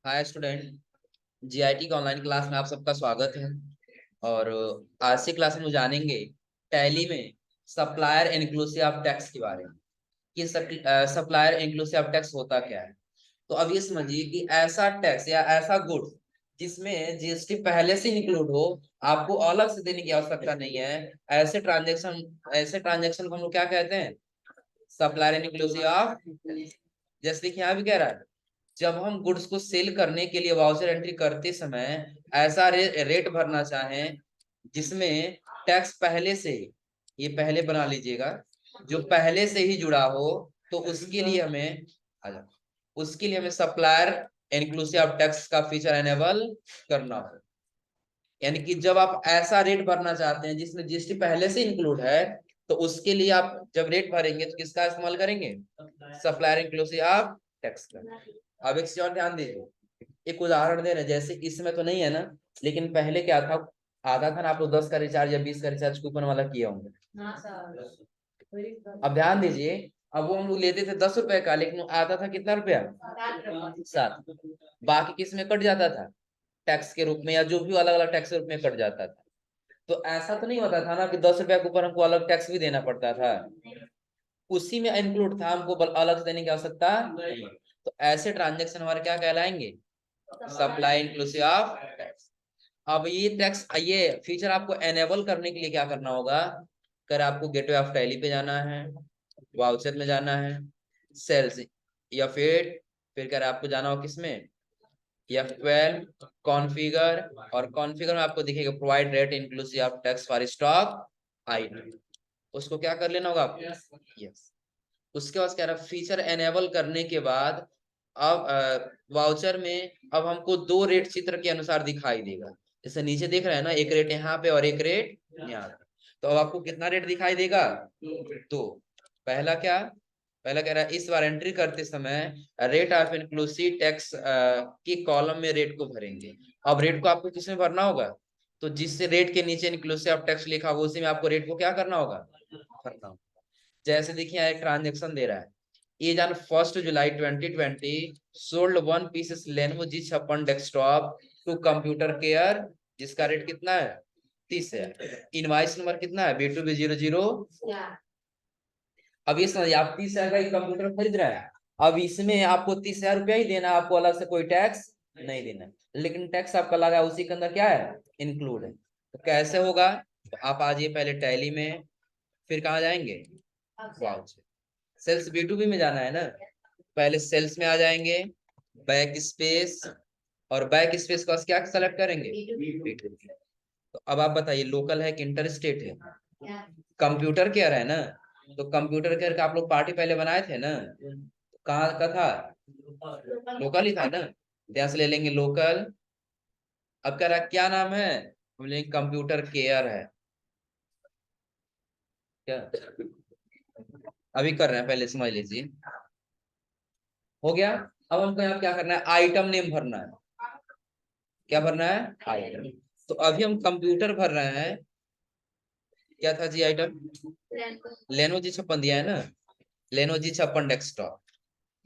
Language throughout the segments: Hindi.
Hi student. जीआईटी की ऑनलाइन क्लास में आप सबका स्वागत है। और आज की क्लास में जानेंगे टैली में सप्लायर इंक्लूसिव ऑफ टैक्स के बारे में कि सप्लायर इंक्लूसिव ऑफ टैक्स होता क्या है। तो अब ये समझिए कि ऐसा टैक्स या ऐसा गुड जिसमें जीएसटी पहले से इंक्लूड हो, आपको अलग से देने की आवश्यकता नहीं है। ऐसे ट्रांजेक्शन को हम लोग क्या कहते हैं? Supplier inclusive of. जैसे देखिए यहाँ भी कह रहा है, जब हम गुड्स को सेल करने के लिए वाउचर एंट्री करते समय ऐसा रेट भरना चाहें जिसमें टैक्स पहले से, ये पहले बना लीजिएगा, जो पहले से ही जुड़ा हो, तो उसके लिए हमें सप्लायर इंक्लूसिव ऑफ टैक्स का फीचर एनेबल करना हो। यानी कि जब आप ऐसा रेट भरना चाहते हैं जिसमें जीएसटी पहले से इंक्लूड है, तो उसके लिए आप जब रेट भरेंगे तो किसका इस्तेमाल करेंगे? सप्लायर इंक्लूसिव ऑफ टैक्स का। अब एक चीज और ध्यान दीजिए, एक उदाहरण दे रहे हैं। जैसे इसमें तो नहीं है ना, लेकिन पहले क्या था, आता था ना, आप लोग 10 का रिचार्ज या 20 का रिचार्ज कूपन वाला किए होंगे। अब ध्यान दीजिए, अब वो हम लोग लेते थे 10 रुपए का, लेकिन वो आता था कितना रुपया? 7। बाकी किस में कट जाता था? टैक्स के रूप में, या जो भी अलग अलग टैक्स के रूप में कट जाता था। तो ऐसा तो नहीं होता था ना कि 10 रुपया के ऊपर हमको अलग टैक्स भी देना पड़ता था। उसी में इंक्लूड था, हमको अलग से देने की आवश्यकता नहीं। तो ऐसे ट्रांजेक्शन हमारे क्या कहलाएंगे? Supply inclusive of tax. अब ये फीचर आपको एनेबल करने के लिए क्या करना होगा? कर आपको गेटवे ऑफ टैली पे जाना है, वाउचर में जाना है, सेल्स, या फिर कर आपको जाना हो किसमें? F12 configure. और कॉन्फ़िगर में आपको दिखेगा provide rate inclusive of tax for stock item. उसको क्या कर लेना होगा आपको? यस। उसके बाद कह रहा फीचर एनेबल करने के बाद अब वाउचर में अब हमको दो रेट चित्र के अनुसार दिखाई देगा। जैसे नीचे देख रहे हैं ना, एक रेट यहाँ पे और एक रेट यहाँ पे। तो अब आपको कितना रेट दिखाई देगा? दो। पहला क्या? पहला कह रहा है इस बार एंट्री करते समय रेट ऑफ इंक्लूसिव टैक्स की कॉलम में रेट को भरेंगे। अब रेट को आपको किसमें भरना होगा? तो जिस रेट के नीचे इंक्लूसिव ऑफ टैक्स लिखा होगा उसी में आपको रेट को क्या करना होगा? भरना होगा। जैसे देखिए यहाँ एक ट्रांजेक्शन दे रहा है, ये जान 1 July 2020 sold 1 pieces Lenovo G56 desktop to computer care, जिसका रेट कितना है? 30 है। इनवाइस नंबर कितना है? B2B00। अब ये समझिए, आप 30,000 का एक कंप्यूटर खरीद रहे हैं। अब इसमें आपको 30,000 रुपया ही देना है, आपको अलग से कोई टैक्स नहीं देना है। लेकिन टैक्स आपका लगा है उसी के अंदर क्या है? इंक्लूड है। तो कैसे होगा? तो आप आ जाइए पहले टैली में, फिर कहाँ जाएंगे? वाउचर। सेल्स B2B में जाना है ना, पहले सेल्स में आ जाएंगे, बैक स्पेस, और बैक स्पेस का क्या सेलेक्ट करेंगे? B2B। तो अब आप बताइए, लोकल है कि इंटर स्टेट है? कंप्यूटर केयर है ना। तो कंप्यूटर केयर का आप लोग पार्टी पहले बनाए थे ना, तो कहाँ का था? लोकल ही था ना। ध्यान से ले लेंगे लोकल। अब कह रहा क्या नाम है? हम लेंगे कंप्यूटर केयर है क्या? अभी कर रहे हैं, पहले समझ लीजिए। हो गया। अब हमको यहाँ क्या करना है? आइटम नेम भरना है। क्या भरना है? आइटम। तो अभी हम कंप्यूटर भर रहे हैं। क्या था जी आइटम? लेनो G56 दिया है ना, लेनो G56 डेस्कटॉप।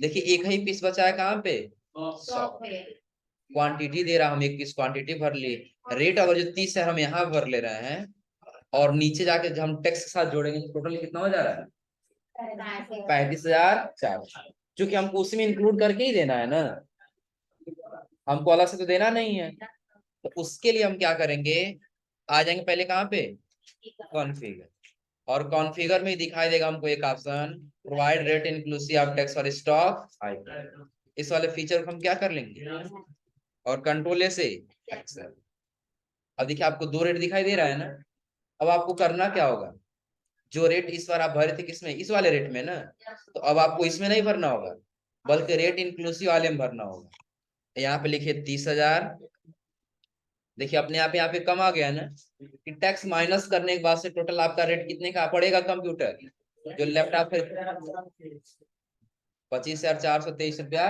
देखिए एक ही पीस बचा है कहाँ पे? 100। क्वांटिटी दे रहा, हम एक पीस क्वांटिटी भर लिए। रेट अगर जो 30 है हम यहाँ भर ले रहे हैं, और नीचे जाके जब हम टैक्स के साथ जोड़ेंगे तो टोटल कितना हो जा रहा है? 35,400। क्योंकि हमको उसमें इंक्लूड करके ही देना है ना, हमको अलग से तो देना नहीं है। तो उसके लिए हम क्या करेंगे? आ जाएंगे पहले कहाँ पे? कॉन्फ़िगर। और कॉन्फ़िगर में दिखाई देगा हमको एक option, provide rate inclusive of tax for stock item. इस वाले फीचर को हम क्या कर लेंगे? और कंट्रोल ए से एक्सेल। अब देखिए आपको दो रेट दिखाई दे रहा है ना। अब आपको करना क्या होगा? जो रेट इस बार आप भरे थे किसमें? इस वाले रेट में ना। तो अब आपको इसमें नहीं भरना होगा, बल्कि रेट इंक्लूसिव वाले में भरना होगा। यहाँ पे लिखिए 30,000। देखिए अपने आप यहाँ पे कम आ गया ना, कि टैक्स माइनस करने के बाद से टोटल आपका रेट कितने का पड़ेगा? कंप्यूटर जो लैपटॉप है 25,423 रुपया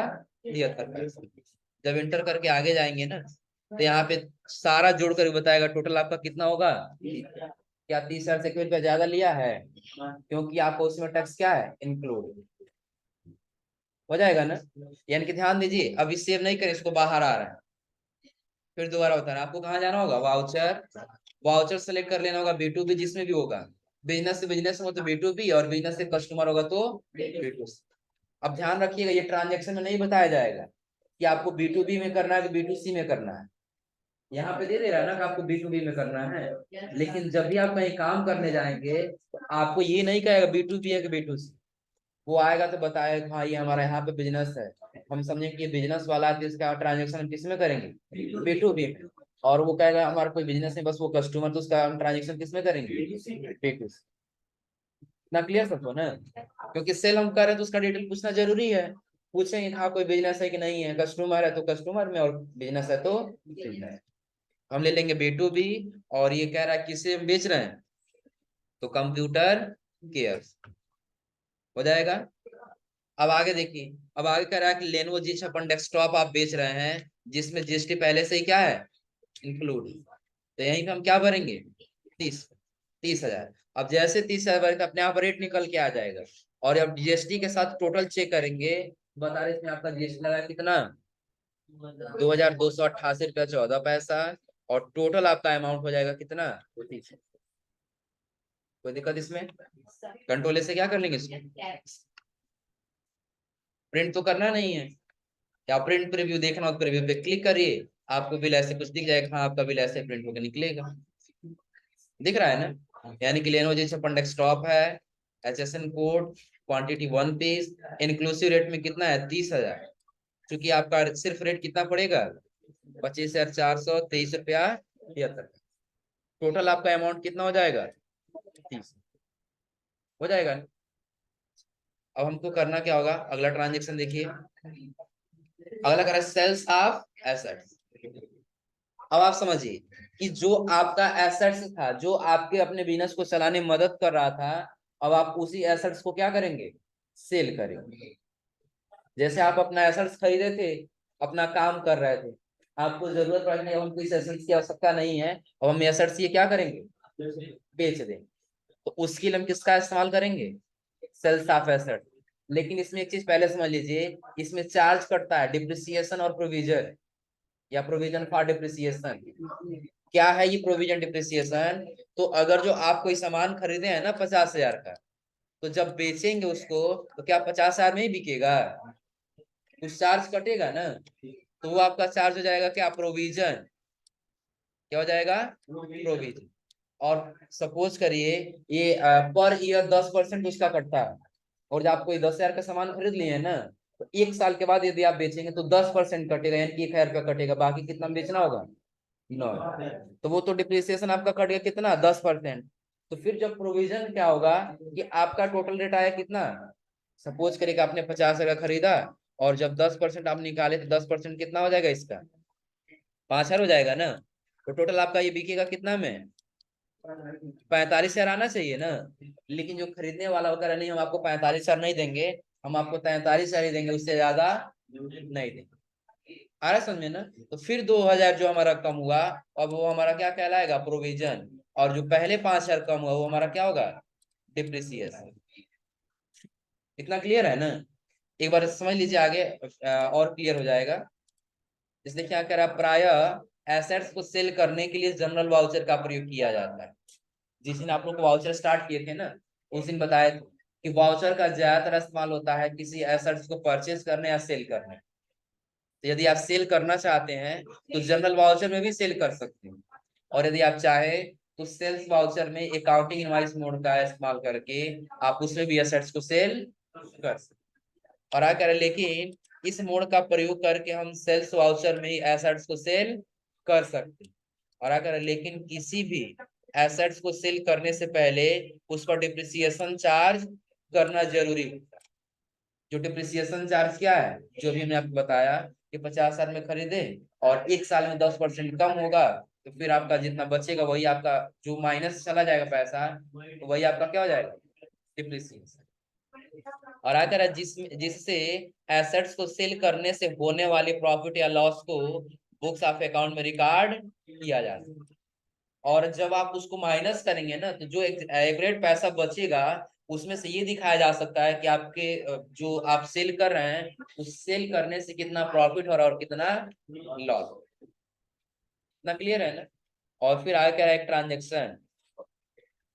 73 पैसे। जब इंटर करके आगे जाएंगे ना, तो यहाँ पे सारा जोड़ कर बताएगा टोटल आपका कितना होगा। क्या 30,000 से 1 रुपया ज्यादा लिया है? क्योंकि आपको उसमें टैक्स क्या है? इंक्लूड। हो जाएगा ना। यानी कि ध्यान दीजिए, अभी सेव नहीं करें, इसको बाहर आ रहा है, फिर दोबारा बताना आपको कहाँ जाना होगा, वाउचर, वाउचर सेलेक्ट कर लेना होगा, B2B जिसमें भी होगा, बिजनेस से बिजनेस हो तो B2B, और बिजनेस से कस्टमर होगा तो B2C। अब ध्यान रखिएगा, ये ट्रांजेक्शन में नहीं बताया जाएगा कि आपको B2B में करना है कि B2C में करना है। यहाँ पे दे दे रहा है ना कि आपको B2B में करना है, लेकिन जब भी आप कहीं काम करने जाएंगे तो आपको ये नहीं कहेगा B2B है कि B2C। वो आएगा तो बताएगा हाँ ये हमारा यहाँ पे बिजनेस है, हम समझेंगे कि बिजनेस वाला है तो इसका ट्रांजेक्शन हम किस में करेंगे, B2B में। और वो कहेगा हमारा कोई बिजनेस नहीं, बस वो कस्टमर, तो उसका हम ट्रांजेक्शन किस में करेंगे, B2C। ना क्लियर सबको ना, क्योंकि सेल हम कर रहे हैं तो उसका डिटेल पूछना जरूरी है। पूछेंगे हाँ कोई बिजनेस है कि नहीं है, कस्टमर है तो कस्टमर में, और बिजनेस है तो बिजनेस। हम ले लेंगे B2B, और ये कह रहा है किसे हम बेच रहे हैं, तो कंप्यूटर केयर हो जाएगा। अब आगे देखिए, अब आगे कह रहा है कि लेनोवो G56 डेस्कटॉप आप बेच रहे हैं, जिसमें GST पहले से ही क्या है, इंक्लूड। तो यहीं पे हम क्या भरेंगे, 30,000। अब जैसे 30,000 भरेंगे अपने आप रेट निकल के आ जाएगा। और अब GST के साथ टोटल चेक करेंगे, बता रहे इसमें आपका GST लगा कितना, 2,288 रुपया 14 पैसा, और टोटल आपका अमाउंट हो जाएगा कितना, 30। कोई दिक्कत इसमें, कंट्रोल से क्या कर लेंगे इसको, प्रिंट तो करना नहीं है, या प्रिंट प्रीव्यू देखना हो तो प्रीव्यू पे क्लिक करिए, आपको बिल ऐसे कुछ दिख जाएगा, हाँ आपका बिल ऐसे प्रिंट होकर निकलेगा। दिख रहा है ना, यानी कि लेनोवो G56 डेस्कटॉप है, HSN code, quantity 1 piece, inclusive rate में कितना है, 30,000। क्योंकि आपका सिर्फ रेट कितना पड़ेगा, 25,423 रुपया 73। टोटल आपका अमाउंट कितना हो जाएगा, 30 हो जाएगा। अब हमको करना क्या होगा, अगला ट्रांजेक्शन देखिए, अगला करा सेल्स ऑफ एसेट्स। अब आप समझिए कि जो आपका एसेट्स था, जो आपके अपने बिजनेस को चलाने में मदद कर रहा था, अब आप उसी एसेट्स को क्या करेंगे, सेल करेंगे। जैसे आप अपना एसेट्स खरीदे थे, अपना काम कर रहे थे, आपको जरूरत पड़ने, अब हमको इस एसेट्स की आवश्यकता नहीं है, अब हम एसेट्स ये क्या करेंगे, बेच देंगे। तो उसके लिए हम किसका इस्तेमाल करेंगे, सेल्स ऑफ एसेट। लेकिन इसमें एक चीज पहले समझ लीजिए, इसमें चार्ज कटता है डिप्रिसिएशन और प्रोविजन, या प्रोविजन फॉर डिप्रिसिएशन। क्या है ये प्रोविजन डिप्रिसिएशन, तो अगर जो आप कोई सामान खरीदे हैं ना 50,000 का, तो जब बेचेंगे उसको तो क्या 50,000 में ही बिकेगा, कुछ चार्ज कटेगा ना, तो वो आपका चार्ज हो जाएगा क्या, प्रोविजन। क्या हो जाएगा, प्रोविजन। और सपोज करिए ये पर ईयर 10% उसका कटता है, और जब आप कोई 10,000 का सामान खरीद लिए है ना, तो 1 साल के बाद यदि आप बेचेंगे तो 10% कटेगा, यानी कि 1,000 रुपया कटेगा, बाकी कितना बेचना होगा, 9। तो वो तो डिप्रिसिएशन आपका कट गया कितना, 10%। तो फिर जब प्रोविजन क्या होगा कि आपका टोटल रेट आया कितना, सपोज करिए कि आपने 50,000 का खरीदा, और जब 10% आप निकाले तो 10% कितना हो जाएगा इसका, 5,000 हो जाएगा ना। तो टोटल आपका ये बिकेगा कितना में, 45,000 आना चाहिए ना। लेकिन जो खरीदने वाला होता है, नहीं हम आपको 45,000 नहीं देंगे, हम आपको 43,000 ही देंगे, उससे ज्यादा नहीं देंगे। आ रहा समझे ना। तो फिर 2,000 जो हमारा कम हुआ, अब वो हमारा क्या कहलाएगा, प्रोविजन। और जो पहले 5,000 कम हुआ वो हमारा क्या होगा, डिप्रिसिएशन। इतना क्लियर है ना, एक बार समझ लीजिए आगे और क्लियर हो जाएगा। इसलिए क्या करा, प्राय एसेट्स को सेल करने के लिए जनरल वाउचर का प्रयोग किया जाता है। जिस दिन आप लोग वाउचर स्टार्ट किए थे ना, उस दिन बताया था कि वाउचर का ज्यादातर इस्तेमाल होता है किसी एसेट्स को परचेज करने या सेल करने। तो यदि आप सेल करना चाहते हैं तो जनरल वाउचर में भी सेल कर सकते हैं, और यदि आप चाहे तो सेल्स वाउचर में अकाउंटिंग इनवॉइस मोड का इस्तेमाल करके आप उसमें भी एसेट्स को सेल कर सकते हैं। और आगे लेकिन इस मोड का प्रयोग करके हम सेल्स वाउचर में ही एसेट्स को सेल कर सकते हैं। और अगर लेकिन किसी भी एसेट्स को सेल करने से पहले उस पर डिप्रिसिएशन चार्ज करना जरूरी होता है। जो डिप्रिसिएशन चार्ज क्या है, जो भी हमने आपको बताया कि 50,000 में खरीदे और 1 साल में 10% कम होगा, तो फिर आपका जितना बचेगा वही आपका, जो माइनस चला जाएगा पैसा, तो वही आपका क्या हो जाएगा, डिप्रिसिएशन। और अगर जिससे एसेट्स को सेल करने से होने वाले प्रॉफिट या लॉस को बुक्स ऑफ अकाउंट में रिकॉर्ड किया जाता है। और जब आप उसको माइनस करेंगे ना, तो जो एग्रेड पैसा बचेगा उसमें से ये दिखाया जा सकता है कि आपके जो आप सेल कर रहे हैं उस सेल करने से कितना प्रॉफिट हो रहा है और कितना लॉस। इतना क्लियर है ना। और फिर आगे क्या है, एक transaction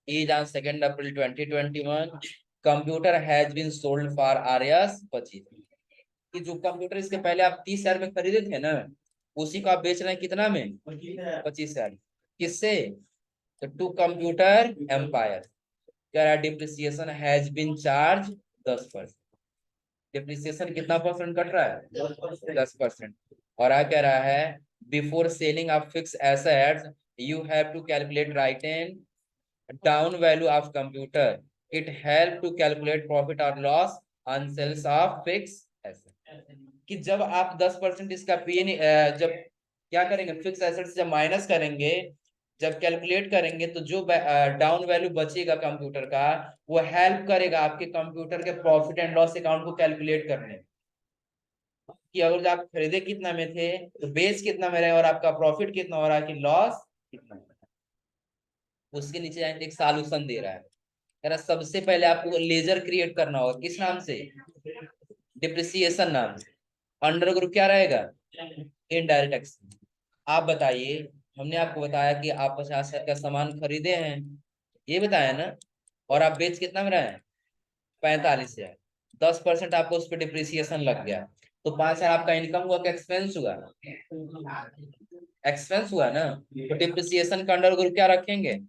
is on 2nd April 2021 computer has been sold for RS 25। कि जो कंप्यूटर इसके पहले आप 30,000 में खरीदे थे ना, उसी को आप बेच रहे हैं कितना में, 25,000। किससे, तो टू कंप्यूटर एम्पायर। कह रहा है depreciation has been charge 10%। Depreciation कितना परसेंट कट रहा है, 10%। और आ कह रहा है before selling of fix assets you have to calculate written down value of computer. It help to calculate profit or loss on sales of fixed asset। कि जब आप 10% इसका पी जब क्या करेंगे, फिक्स एसेट से जब माइनस करेंगे, जब कैलकुलेट करेंगे तो जो डाउन वैल्यू बचेगा कंप्यूटर का, वो हेल्प करेगा आपके कंप्यूटर के प्रॉफिट एंड लॉस अकाउंट को कैलकुलेट करने में। कि अगर आप खरीदे कितना में थे तो बेच कितना में रहे और आपका प्रॉफिट कितना हो रहा है कि लॉस कितना, उसके नीचे एक सॉल्यूशन दे रहा है। कह रहा सबसे पहले आपको लेजर क्रिएट करना होगा, किस नाम से, डिप्रिसिएशन नाम से। अंडर ग्रुप क्या रहेगा, इनडायरेक्ट एक्सपेंस। आप बताइए, हमने आपको बताया कि आप 50,000 का सामान खरीदे हैं, ये बताया ना, और आप बेच कितना में रहे हैं, 45,000। 10% आपको उस पर डिप्रिसिएशन लग गया, तो 5,000 आपका इनकम हुआ कि एक्सपेंस हुआ, एक्सपेंस हुआ ना। तो डिप्रिसिएशन का अंडर ग्रुप क्या रखेंगे,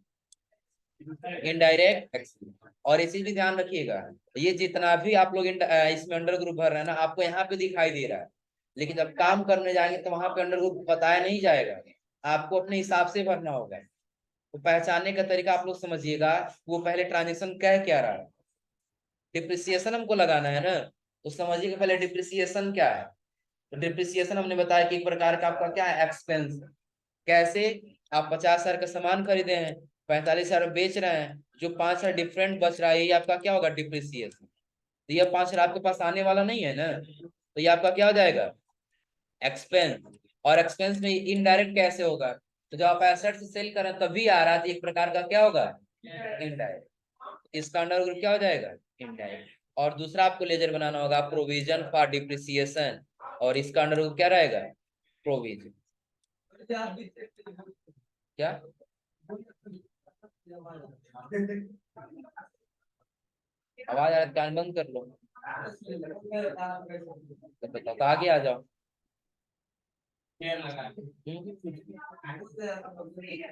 इनडायरेक्ट एक्सपेंस। और ये चीज भी ध्यान रखिएगा, ये जितना भी आप लोग इसमें अंडर ग्रुप भर रहे हैं ना, आपको यहाँ पे दिखाई दे रहा है, लेकिन जब काम करने जाएंगे तो वहां पे अंडर ग्रुप बताया नहीं जाएगा, आपको अपने हिसाब से भरना होगा। तो पहचानने का तरीका आप लोग समझिएगा, वो पहले ट्रांजेक्शन कह क्या रहा है, डिप्रिसिएशन हमको लगाना है ना, तो समझिएगा पहले डिप्रिसिएशन क्या है। तो डिप्रिसिएशन हमने बताया कि एक प्रकार का आपका क्या है, एक्सपेंस। कैसे, आप 50,000 का सामान खरीदे हैं, 45,000 बेच रहे हैं, जो 5,000 डिफरेंट बच रहा है, ये आपका क्या होगा, डिप्रिसिएशन। तो ये 5,000 आपके पास आने वाला नहीं है ना, तो ये आपका क्या हो जाएगा, एक्सपेंस। और एक्सपेंस में इनडायरेक्ट कैसे होगा, तो जब आप एसेट से सेल करें तभी आ रहा है, तो एक प्रकार का क्या होगा, इनडायरेक्ट। इसका अंडर ग्रुप क्या हो जाएगा, इनडायरेक्ट। और दूसरा आपको लेजर बनाना होगा, प्रोविजन फॉर डिप्रिसिएशन, और इसका अंडर ग्रुप क्या रहेगा, प्रोविजन। क्या, आवाज आ रहा है, कान बंद कर लो। तो बताओ, तो आगे आ जाओ।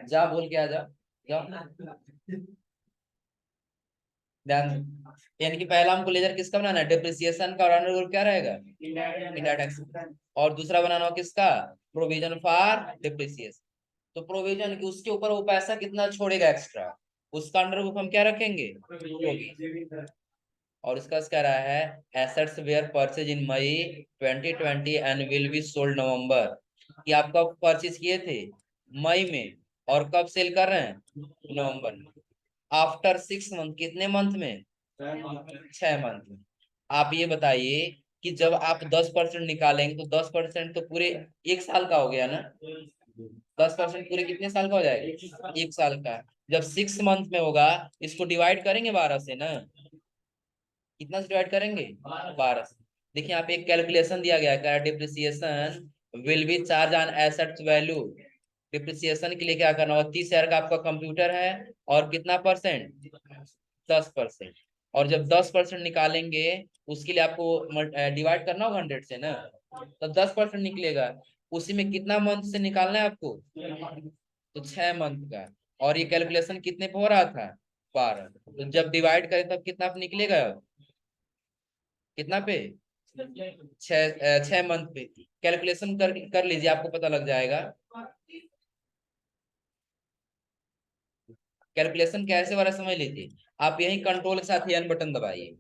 जा बोल के आ जाओ, जाओ। ध्यान, यानी कि पहला हमको लेजर किसका बनाना है, डिप्रिसिएशन का, और अंडर ग्रुप क्या रहेगा, इनडायरेक्ट एक्सपेंस। और दूसरा बनाना हो किसका, प्रोविजन फॉर डिप्रिसिएशन। तो प्रोविजन की उसके ऊपर वो पैसा कितना छोड़ेगा एक्स्ट्रा, उसका अंडर ग्रुप हम क्या रखेंगे, प्रोविजन। और इसका कह रहा है assets were purchase in May 2020 and will be sold November. कि आप कब परचेज किए थे, मई में, और कब सेल कर रहे हैं, नवंबर में। आफ्टर 6 मंथ, कितने मंथ में, 6 मंथ में। आप ये बताइए कि जब आप 10% निकालेंगे तो 10% तो पूरे 1 साल का हो गया ना, 10% पूरे कितने साल का हो जाएगा, 1 साल का। जब 6 मंथ में होगा, इसको डिवाइड करेंगे 12 से ना, कितना से डिवाइड करेंगे, 12 से। देखिए यहाँ पे एक कैलकुलेशन दिया गया है, depreciation will be charge on assets value. Depreciation के लिए क्या करना होगा, 30,000 का आपका कंप्यूटर है, और कितना परसेंट, 10%। और जब 10% निकालेंगे, उसके लिए आपको डिवाइड करना होगा 100 से ना, तो 10% निकलेगा। उसी में कितना मंथ से निकालना है आपको, तो 6 मंथ का। और ये कैलकुलेशन कितने पे हो रहा था, 12। तो जब डिवाइड करें तब कितना पे निकलेगा, कितना पे, 6 मंथ पे। कैलकुलेशन कर लीजिए, आपको पता लग जाएगा। कैलकुलेशन कैसे वाला समझ लीजिए, आप यही कंट्रोल के साथ एन बटन दबाइए।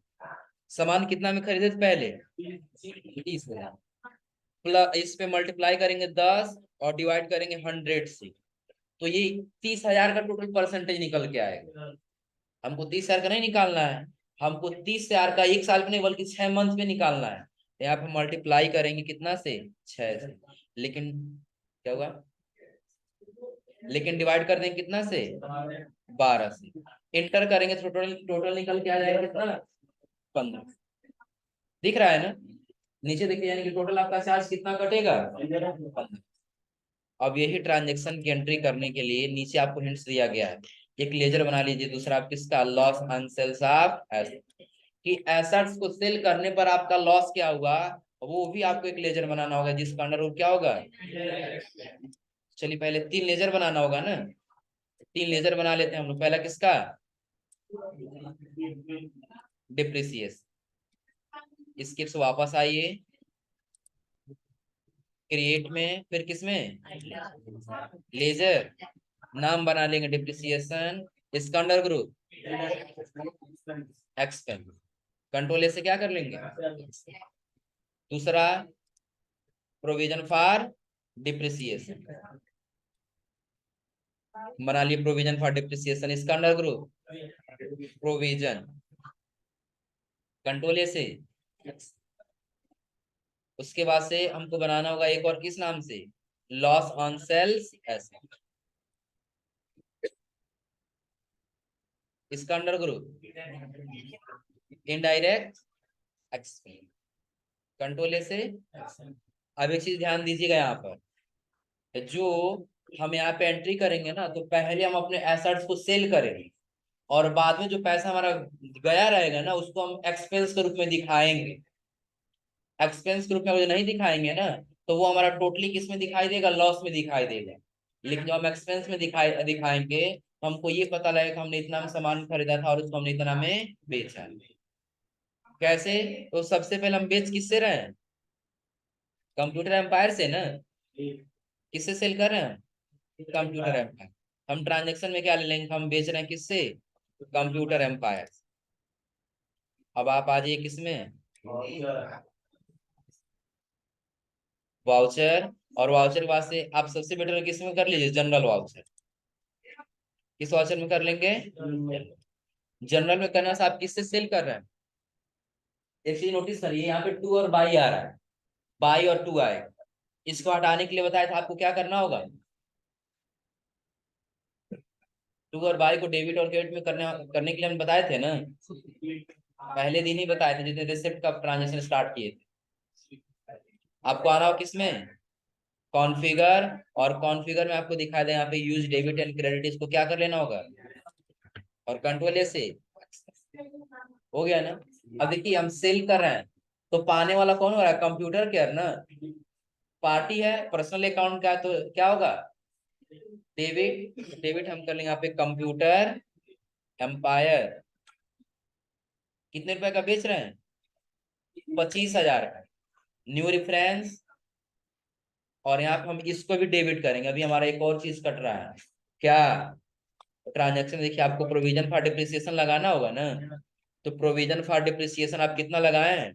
सामान कितना में खरीदे थे पहले, 30,000, प्लस इस पे मल्टीप्लाई करेंगे 10 और डिवाइड करेंगे 100 से, तो ये 30,000 का टोटल परसेंटेज निकल के आएगा। हमको 30,000 का नहीं निकालना है, हमको 30,000 का 1 साल में नहीं बल्कि 6 मंथ में निकालना है। तो यहाँ पे मल्टीप्लाई करेंगे कितना से, 6 से। लेकिन क्या होगा, लेकिन डिवाइड कर देंगे कितना से, 12 से। इंटर करेंगे तो टोटल टोटल निकल के आ जाएगा कितना, 15। दिख रहा है ना, नीचे देखिए, यानी कि टोटल आपका चार्ज कितना कटेगा, 15। अब यही ट्रांजेक्शन की एंट्री करने के लिए नीचे आपको हिंट्स दिया गया है। एक लेजर बना लीजिए, दूसरा आप किसका, loss on sales of asset, कि एसेट्स को सेल करने पर आपका लॉस क्या हुआ, वो भी आपको एक लेजर बनाना होगा जिसका अंडर रूट क्या होगा। चलिए पहले 3 लेजर बनाना होगा ना, 3 लेजर बना लेते हैं हम लोग। पहला किसका, डिप्रिसिएशन। इसके से वापस आइए क्रिएट में, फिर किसमें, लेजर, नाम बना लेंगे डिप्रिसिएशन। इसका अंडर ग्रुप एक्सपेंस, कंट्रोल ए से क्या कर लेंगे। दूसरा प्रोविजन फॉर डिप्रिसिएशन, बना लिए प्रोविजन फॉर डिप्रिसिएशन। इसका अंडर ग्रुप प्रोविजन, कंट्रोल ए से। उसके बाद से हमको बनाना होगा एक और, किस नाम से, लॉस ऑन सेल्स एसेट। इसका under group indirect expense, control ए से। अब एक चीज ध्यान दीजिएगा, यहाँ पर जो हम यहाँ पे एंट्री करेंगे ना, तो पहले हम अपने एसेट्स को सेल करेंगे और बाद में जो पैसा हमारा गया रहेगा ना, उसको हम एक्सपेंस के रूप में दिखाएंगे। एक्सपेंस के रूप में अगर नहीं दिखाएंगे ना, तो वो हमारा टोटली किस में दिखाई देगा, लॉस में दिखाई देगा। लेकिन जब हम एक्सपेंस में दिखाएंगे तो हमको ये पता लगेगा कि हमने इतना में सामान खरीदा था और उसको हमने इतना में बेचा। कैसे, तो सबसे पहले हम बेच किससे रहे हैं, कंप्यूटर एम्पायर से ना। किससे सेल कर रहे हैं, कंप्यूटर एम्पायर। हम ट्रांजेक्शन में क्या ले लेंगे, हम बेच रहे हैं किससे, कंप्यूटर एम्पायर। अब आप आ जाइए किसमें, वाउचर। और वाउचर के बाद से आप सबसे बेटर किसमें कर लीजिए, जनरल वाउचर। किस वाउचर में कर लेंगे, जनरल में करना से आप किससे सेल कर रहे हैं। एक चीज नोटिस करिए, यहाँ पे 2 और बाई आ रहा है, बाई और 2 आए। इसको हटाने के लिए बताया था आपको क्या करना होगा, 2 और बाई को डेबिट और क्रेडिट में करने के लिए हम बताए थे ना, पहले दिन ही बताए थे, जितने रिसिप्ट का ट्रांजेक्शन स्टार्ट किए थे। आपको आ रहा हो किसमें, कॉन्फ़िगर। और कॉन्फ़िगर में आपको दिखा दे यहाँ पे यूज डेबिट एंड क्रेडिट, इसको क्या कर लेना होगा, और कंट्रोल ए से। हो गया ना। अब देखिए हम सेल कर रहे हैं, तो पाने वाला कौन हो रहा है, कंप्यूटर केयर ना। पार्टी है, पर्सनल अकाउंट का, तो क्या होगा, डेबिट। डेबिट हम कर लेंगे यहाँ पे कंप्यूटर एम्पायर। कितने रुपए का बेच रहे हैं, 25,000 का, न्यू रेफरेंस। और यहाँ पे हम इसको भी डेबिट करेंगे। अभी हमारा एक और चीज कट रहा है, क्या, ट्रांजैक्शन। देखिए आपको प्रोविजन फॉर डिप्रिसिएशन लगाना होगा ना, तो प्रोविजन फॉर डिप्रिसिएशन आप कितना लगाए हैं,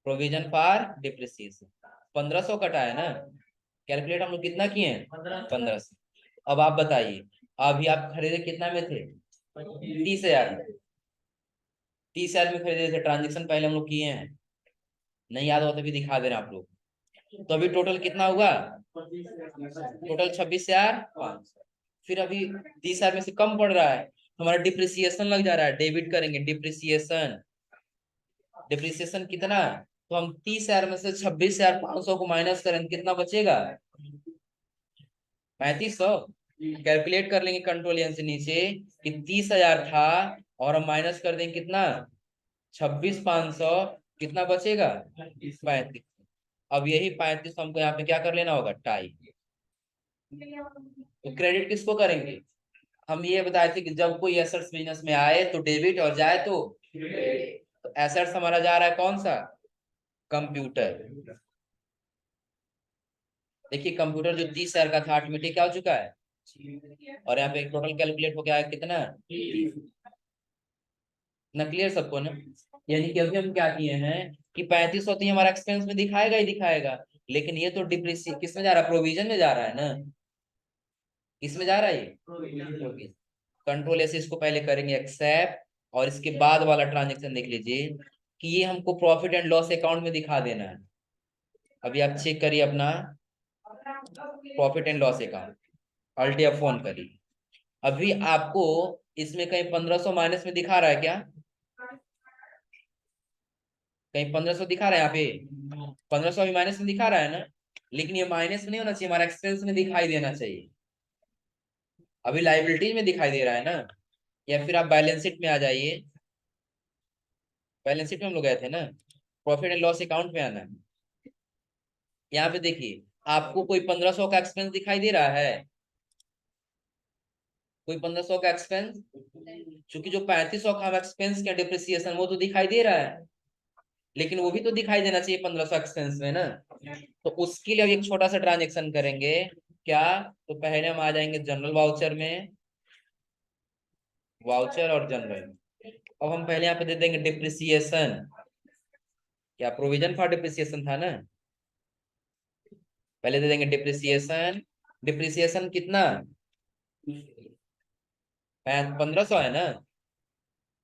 प्रोविजन फॉर डिप्रिसिएशन 1500 कटा है ना। कैलकुलेट हम लोग कितना किए हैं, 1500। अब आप बताइए, अभी आप खरीदे कितना में थे, 30,000 में। 30,000 में खरीदे थे, ट्रांजेक्शन पहले हम लोग किए हैं, नहीं याद हो तो भी दिखा दे रहे हैं आप लोग। तो अभी टोटल कितना हुआ, टोटल 26,500। फिर अभी 30,000 में से कम पड़ रहा है, हमारा डिप्रिसिएशन लग जा रहा है, डेबिट करेंगे डिप्रिसिएशन। डिप्रिसिएशन कितना, तो हम 30,000 में से 26,500 को माइनस करें, कितना बचेगा, 3500। कैलकुलेट कर लेंगे कंट्रोल एन से नीचे, कि 30,000 था और हम माइनस कर देंगे कितना, 26,500, कितना बचेगा, 35। अब यही 35 हमको यहाँ पे क्या कर लेना होगा, टाई। तो क्रेडिट किसको करेंगे, हम ये बताए थे कि जब कोई एसेट्स बिजनेस में आए तो डेबिट और जाए तो एसेट्स हमारा जा रहा है कौन सा, कंप्यूटर। देखिए कंप्यूटर जो 30,000 का था ऑटोमेटिक क्या हो चुका है, और यहाँ पे टोटल कैलकुलेट हो गया है कितना, ना। क्लियर सबको ना। यानी कि अभी हम क्या किए हैं कि 3500 तो हमारा एक्सपेंस में दिखाएगा ही दिखाएगा, लेकिन ये तो डिप्रिसिएशन किस में जा रहा है, प्रोविजन में जा रहा है ना। किस में जा रहा है ये, प्रोविजन। कंट्रोल ऐसे इसको पहले करेंगे एक्सेप्ट, और इसके बाद वाला ट्रांजेक्शन देख लीजिए कि ये हमको प्रॉफिट एंड लॉस अकाउंट में दिखा देना है। अभी आप चेक करिए अपना, profit and loss account, alt F1 करिए। अभी आपको इसमें कहीं 1500 माइनस में दिखा रहा है क्या? कहीं 1500 दिखा रहा है? यहाँ पे 1500 अभी माइनस में दिखा रहा है ना, लेकिन ये माइनस में नहीं होना चाहिए, हमारा एक्सपेंस में दिखाई देना चाहिए। अभी लाइबिलिटीज में दिखाई दे रहा है ना। या फिर आप बैलेंस शीट में आ जाइए, बैलेंस शीट में हम लोग गए थे ना, प्रॉफिट एंड लॉस अकाउंट में आना है। यहाँ पे देखिए, आपको कोई 1500 का एक्सपेंस दिखाई दे रहा है? कोई 1500 का एक्सपेंस? क्योंकि जो 3500 का हम एक्सपेंस क्या डिप्रिसिएशन, वो तो दिखाई दे रहा है, लेकिन वो भी तो दिखाई देना चाहिए 1500 एक्सपेंस में ना। तो उसके लिए एक छोटा सा ट्रांजेक्शन करेंगे क्या? तो पहले हम आ जाएंगे जनरल वाउचर में, वाउचर और जनरल। अब हम पहले यहाँ पे दे देंगे डिप्रिसिएशन, क्या प्रोविजन फॉर डिप्रिसिएशन था ना, पहले दे देंगे डिप्रिसिएशन। डिप्रिसिएशन कितना? 1500 है ना,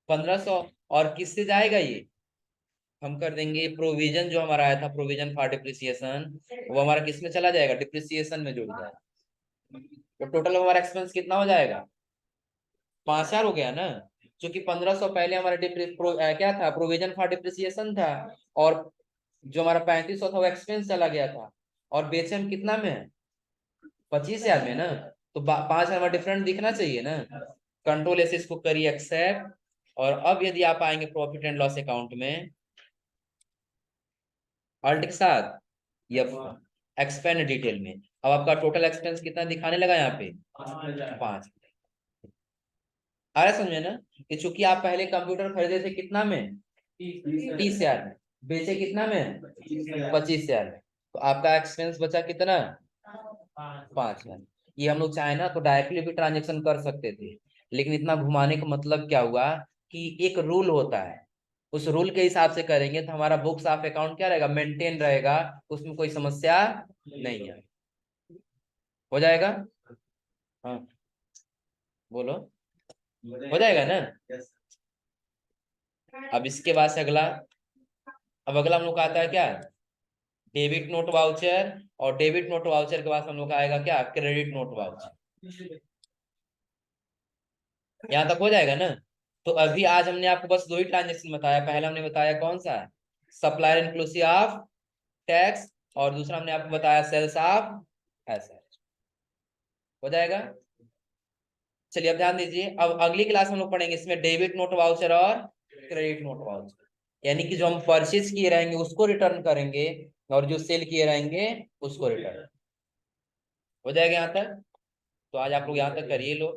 1500। और किससे जाएगा ये? हम कर देंगे प्रोविजन, जो हमारा आया था प्रोविजन फॉर डिप्रिसिएशन, वो हमारा किस में चला जाएगा? डिप्रिसिएशन में जुड़ जाएगा। तो टोटल हमारा एक्सपेंस कितना हो जाएगा? 5000 हो गया ना, क्योंकि 1500 पहले हमारा क्या था? प्रोविजन फॉर डिप्रिसिएशन था, और जो हमारा 3500 था वो एक्सपेंस चला गया था। और बेचे हम कितना में? 25,000 में ना। तो 5000 में डिफरेंट दिखना चाहिए ना। कंट्रोल एस इसको करिए एक्सेप्ट। और अब यदि आप आएंगे प्रॉफिट एंड लॉस अकाउंट में, अल्ट के साथ या एक्सपेंड डिटेल में, अब आपका टोटल एक्सपेंस कितना दिखाने लगा यहाँ पे? 5। आ रहा है समझ में ना, कि चूंकि आप पहले कंप्यूटर खरीदे थे कितना में? 30,000 में। बेचे कितना में? 25,000 में। तो आपका एक्सपेंस बचा कितना? 5,000। ये हम लोग चाहे ना तो डायरेक्टली भी ट्रांजेक्शन कर सकते थे, लेकिन इतना घुमाने का मतलब क्या हुआ कि एक रूल होता है, उस रूल के हिसाब से करेंगे तो हमारा बुक्स ऑफ अकाउंट क्या रहेगा? मेंटेन रहेगा, उसमें कोई समस्या नहीं है। हो जाएगा? हाँ बोलो। हो जाएगा ना? अब इसके बाद से अगला, अब अगला हम लोग का आता है क्या? Debit note voucher. और डेबिट नोट वाउचर के बाद हम लोग का आएगा क्या? Credit note voucher. यहाँ तक हो जाएगा ना? तो अभी आज हमने आपको बस 2 ही ट्रांजेक्शन बताया। पहला हमने बताया कौन सा? सप्लायर इंक्लूसिव ऑफ टैक्स, और दूसरा हमने आपको बताया सेल्स ऑफ एसेट। हो जाएगा? चलिए अब ध्यान दीजिए, अब अगली क्लास में हम लोग पढ़ेंगे इसमें डेबिट नोट वाउचर और क्रेडिट नोट वाउचर, यानी कि जो हम परचेज किए रहेंगे उसको रिटर्न करेंगे, और जो सेल किए रहेंगे उसको रिटर्न। हो जाएगा यहाँ तक? तो आज आप लोग यहाँ तक करिए लो।